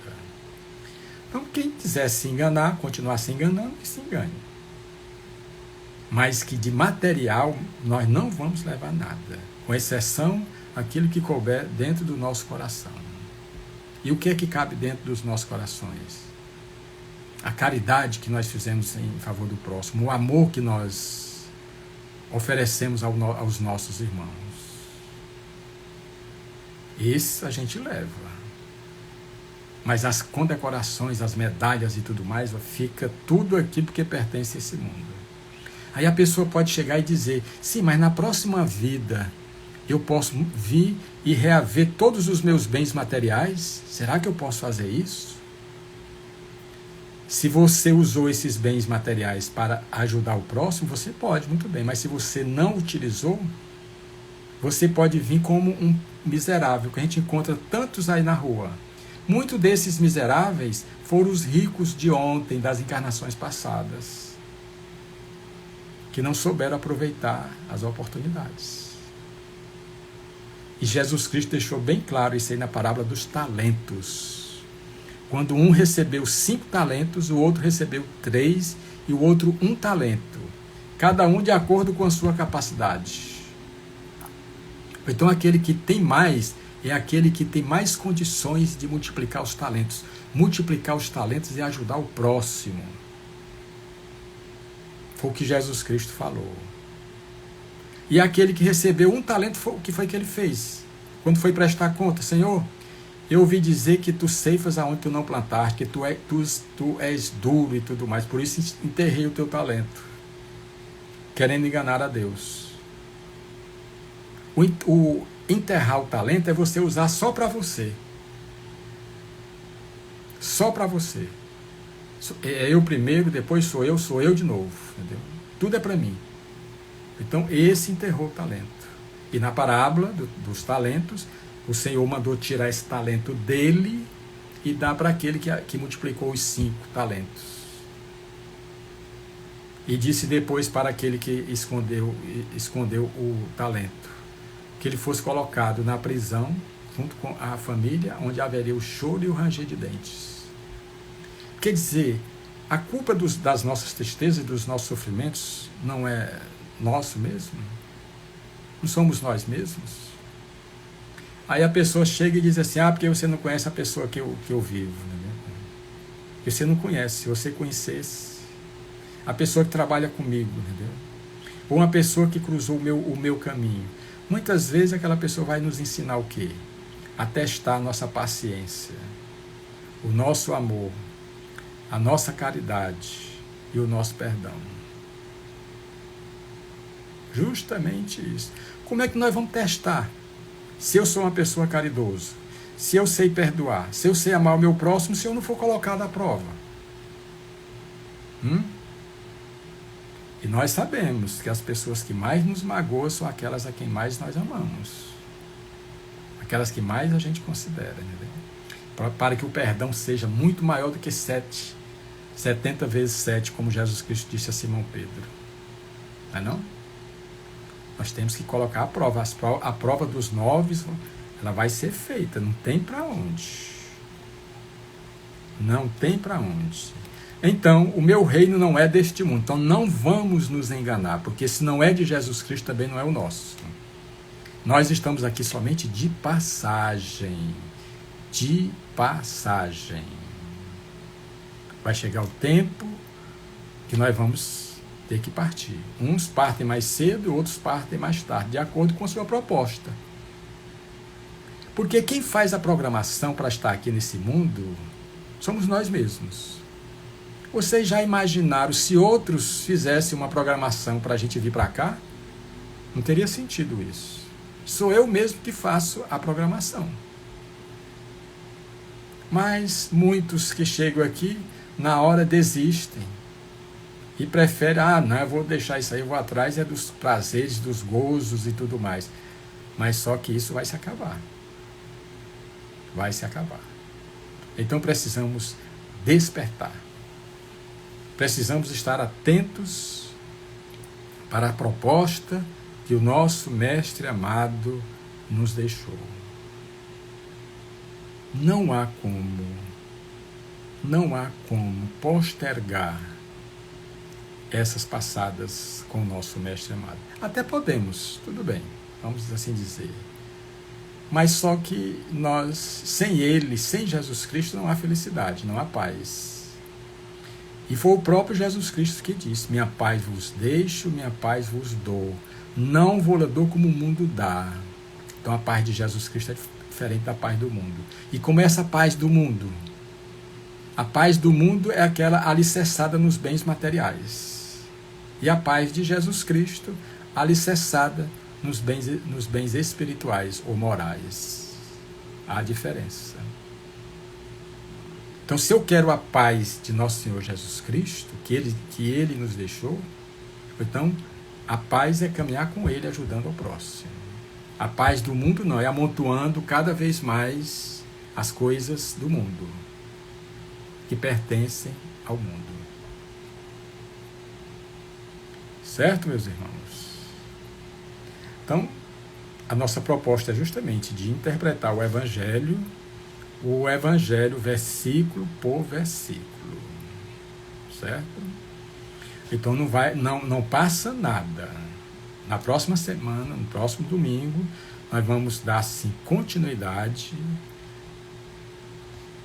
Então, quem quiser se enganar, continuar se enganando, que se engane. Mas que de material nós não vamos levar nada, com exceção aquilo que couber dentro do nosso coração. E o que é que cabe dentro dos nossos corações? A caridade que nós fizemos em favor do próximo, o amor que nós oferecemos aos nossos irmãos. Esse a gente leva. Mas as condecorações, as medalhas e tudo mais, fica tudo aqui porque pertence a esse mundo. Aí a pessoa pode chegar e dizer, sim, mas na próxima vida eu posso vir e reaver todos os meus bens materiais? Será que eu posso fazer isso? Se você usou esses bens materiais para ajudar o próximo, você pode, muito bem. Mas se você não utilizou, você pode vir como um miserável, que a gente encontra tantos aí na rua. Muitos desses miseráveis foram os ricos de ontem, das encarnações passadas, que não souberam aproveitar as oportunidades. E Jesus Cristo deixou bem claro isso aí na parábola dos talentos. Quando um recebeu 5 talentos, o outro recebeu 3 e o outro 1 talento. Cada um de acordo com a sua capacidade. Então aquele que tem mais é aquele que tem mais condições de multiplicar os talentos. Multiplicar os talentos e ajudar o próximo. Foi o que Jesus Cristo falou. E aquele que recebeu 1 talento, o que foi que ele fez? Quando foi prestar conta, Senhor, eu ouvi dizer que tu ceifas aonde tu não plantaste, que tu és duro e tudo mais, por isso enterrei o teu talento, querendo enganar a Deus. O enterrar o talento é você usar só para você. Só para você. É eu primeiro, depois sou eu de novo. Entendeu? Tudo é para mim. Então, esse enterrou o talento. E na parábola dos talentos, o Senhor mandou tirar esse talento dele e dar para aquele que multiplicou os 5 talentos. E disse depois para aquele que escondeu o talento, que ele fosse colocado na prisão, junto com a família, onde haveria o choro e o ranger de dentes. Quer dizer, a culpa das nossas tristezas e dos nossos sofrimentos não é nosso mesmo? Não somos nós mesmos? Aí a pessoa chega e diz assim, porque você não conhece a pessoa que eu vivo. Né? Porque você não conhece. Se você conhecesse a pessoa que trabalha comigo, entendeu? Ou uma pessoa que cruzou o meu caminho. Muitas vezes aquela pessoa vai nos ensinar o quê? A testar a nossa paciência, o nosso amor, a nossa caridade e o nosso perdão. Justamente isso. Como é que nós vamos testar? Se eu sou uma pessoa caridosa, se eu sei perdoar, se eu sei amar o meu próximo, se eu não for colocado à prova. E nós sabemos que as pessoas que mais nos magoam são aquelas a quem mais nós amamos. Aquelas que mais a gente considera. Né? Para que o perdão seja muito maior do que 70 vezes 7, como Jesus Cristo disse a Simão Pedro. Não é não? Nós temos que colocar a prova. A prova dos 9, ela vai ser feita. Não tem para onde. Não tem para onde. Então, o meu reino não é deste mundo. Então, não vamos nos enganar. Porque se não é de Jesus Cristo, também não é o nosso. Nós estamos aqui somente de passagem. De passagem. Vai chegar o tempo que nós vamos ter que partir. Uns partem mais cedo, outros partem mais tarde, de acordo com a sua proposta. Porque quem faz a programação para estar aqui nesse mundo somos nós mesmos. Vocês já imaginaram se outros fizessem uma programação para a gente vir para cá? Não teria sentido isso. Sou eu mesmo que faço a programação. Mas muitos que chegam aqui, na hora desistem. E preferem, não, eu vou deixar isso aí, eu vou atrás dos prazeres, dos gozos e tudo mais. Mas só que isso vai se acabar. Vai se acabar. Então precisamos despertar. Precisamos estar atentos para a proposta que o nosso Mestre amado nos deixou. Não há como não há como postergar essas passadas com o nosso Mestre amado. Até podemos, tudo bem, vamos assim dizer. Mas só que nós, sem Ele, sem Jesus Cristo, não há felicidade, não há paz. E foi o próprio Jesus Cristo que disse: minha paz vos deixo, minha paz vos dou. Não vou-la dou como o mundo dá. Então a paz de Jesus Cristo é diferente da paz do mundo. E como é essa paz do mundo? A paz do mundo é aquela alicerçada nos bens materiais. E a paz de Jesus Cristo, alicerçada nos bens espirituais ou morais. Há diferença. Então, se eu quero a paz de nosso Senhor Jesus Cristo, que Ele nos deixou, então a paz é caminhar com Ele, ajudando ao próximo. A paz do mundo não, é amontoando cada vez mais as coisas do mundo, que pertencem ao mundo. Certo, meus irmãos? Então, a nossa proposta é justamente de interpretar o Evangelho versículo por versículo. Certo? Então não passa nada. Na próxima semana, no próximo domingo, nós vamos dar sim continuidade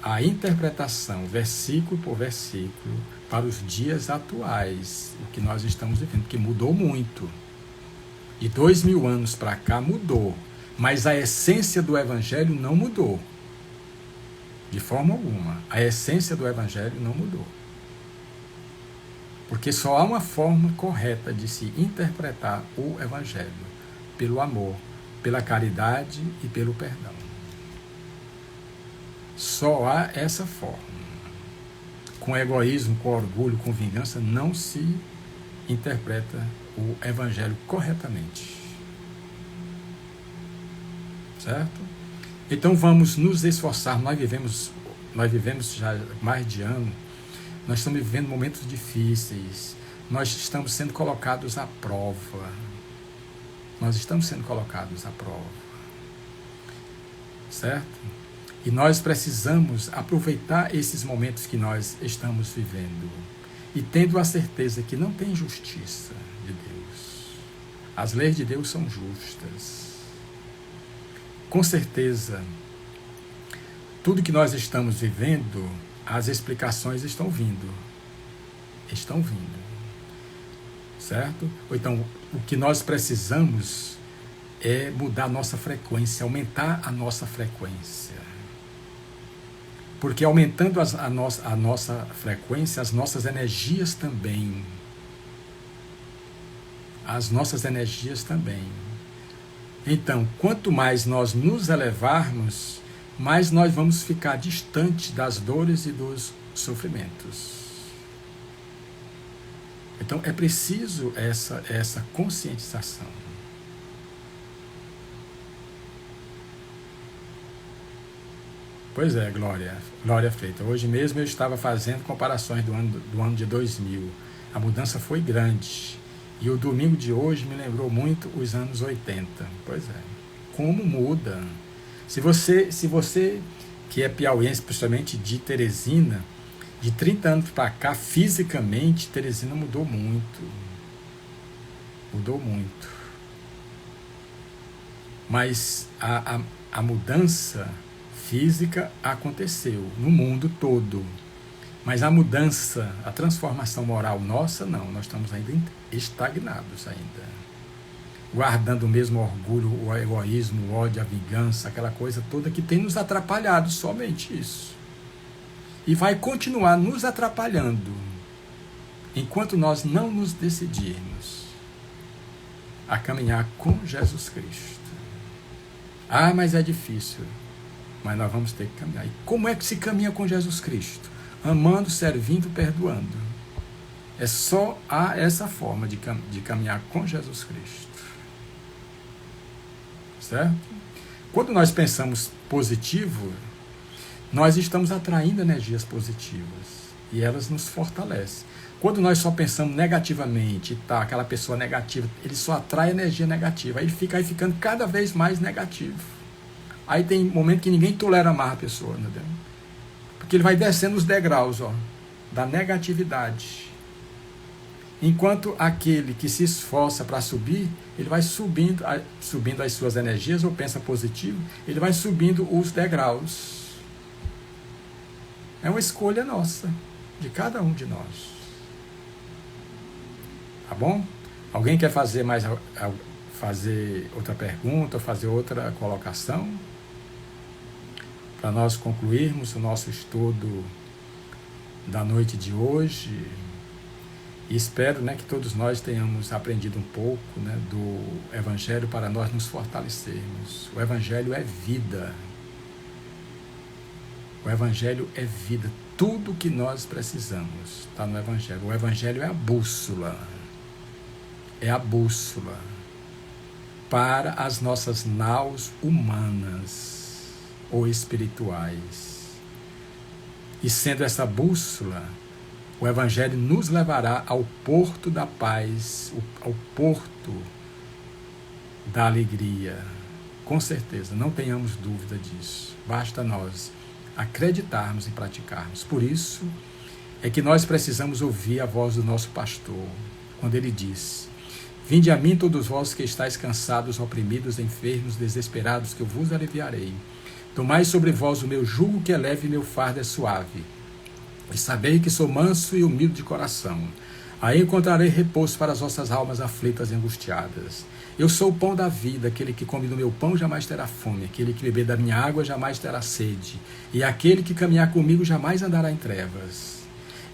à interpretação, versículo por versículo, para os dias atuais, o que nós estamos vivendo, que mudou muito. De 2000 anos para cá mudou, mas a essência do Evangelho não mudou. De forma alguma. A essência do Evangelho não mudou. Porque só há uma forma correta de se interpretar o Evangelho: pelo amor, pela caridade e pelo perdão. Só há essa forma. Com egoísmo, com orgulho, com vingança, não se interpreta o Evangelho corretamente. Certo? Então vamos nos esforçar. Nós vivemos já mais de ano. Nós estamos vivendo momentos difíceis. Nós estamos sendo colocados à prova. Nós estamos sendo colocados à prova. Certo? E nós precisamos aproveitar esses momentos que nós estamos vivendo. E tendo a certeza que não tem justiça de Deus. As leis de Deus são justas. Com certeza, tudo que nós estamos vivendo, as explicações estão vindo. Estão vindo. Certo? Ou então, o que nós precisamos é mudar a nossa frequência, aumentar a nossa frequência. Porque aumentando a nossa frequência, as nossas energias também. As nossas energias também. Então, quanto mais nós nos elevarmos, mais nós vamos ficar distante das dores e dos sofrimentos. Então, é preciso essa conscientização. Pois é, Glória Freita. Hoje mesmo eu estava fazendo comparações do ano de 2000. A mudança foi grande. E o domingo de hoje me lembrou muito os anos 80. Pois é. Como muda. Se você que é piauiense, principalmente de Teresina, de 30 anos para cá, fisicamente, Teresina mudou muito. Mudou muito. Mas a mudança física aconteceu no mundo todo. Mas a mudança, a transformação moral nossa, não. Nós estamos ainda estagnados ainda. Guardando o mesmo orgulho, o egoísmo, o ódio, a vingança, aquela coisa toda que tem nos atrapalhado, somente isso. E vai continuar nos atrapalhando enquanto nós não nos decidirmos a caminhar com Jesus Cristo. Ah, mas é difícil. Mas nós vamos ter que caminhar. E como é que se caminha com Jesus Cristo? Amando, servindo, perdoando. É só há essa forma de caminhar com Jesus Cristo. Certo? Quando nós pensamos positivo, nós estamos atraindo energias positivas. E elas nos fortalecem. Quando nós só pensamos negativamente, tá, aquela pessoa negativa, ele só atrai energia negativa. Aí fica aí ficando cada vez mais negativo. Aí tem momento que ninguém tolera mais a pessoa, entendeu? Porque ele vai descendo os degraus, ó, da negatividade. Enquanto aquele que se esforça para subir, ele vai subindo as suas energias, ou pensa positivo, ele vai subindo os degraus. É uma escolha nossa, de cada um de nós. Tá bom? Alguém quer fazer outra pergunta, ou fazer outra colocação? Para nós concluirmos o nosso estudo da noite de hoje. E espero, né, que todos nós tenhamos aprendido um pouco, né, do Evangelho para nós nos fortalecermos. O Evangelho é vida. O Evangelho é vida. Tudo que nós precisamos está no Evangelho. O Evangelho é a bússola. É a bússola para as nossas naus humanas ou espirituais. E sendo essa bússola, o Evangelho nos levará ao porto da paz, ao porto da alegria. Com certeza, não tenhamos dúvida disso. Basta nós acreditarmos e praticarmos. Por isso é que nós precisamos ouvir a voz do nosso pastor, quando ele diz: vinde a mim todos vós que estáis cansados, oprimidos, enfermos, desesperados, que eu vos aliviarei. Tomai sobre vós o meu jugo que é leve e meu fardo é suave. E sabei que sou manso e humilde de coração. Aí encontrarei repouso para as vossas almas aflitas e angustiadas. Eu sou o pão da vida, aquele que come do meu pão jamais terá fome, aquele que beber da minha água jamais terá sede, e aquele que caminhar comigo jamais andará em trevas.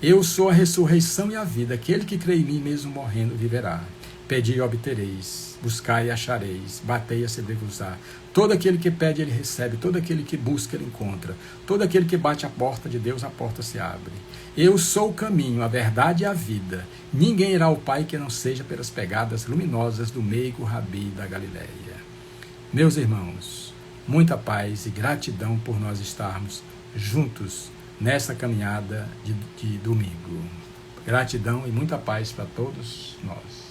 Eu sou a ressurreição e a vida, aquele que crê em mim mesmo morrendo viverá. Pedi e obtereis, buscai e achareis, batei e se deve-vos-á. Todo aquele que pede, ele recebe, todo aquele que busca, ele encontra. Todo aquele que bate a porta de Deus, a porta se abre. Eu sou o caminho, a verdade e a vida. Ninguém irá ao Pai que não seja pelas pegadas luminosas do meigo Rabi da Galileia. Meus irmãos, muita paz e gratidão por nós estarmos juntos nessa caminhada de domingo. Gratidão e muita paz para todos nós.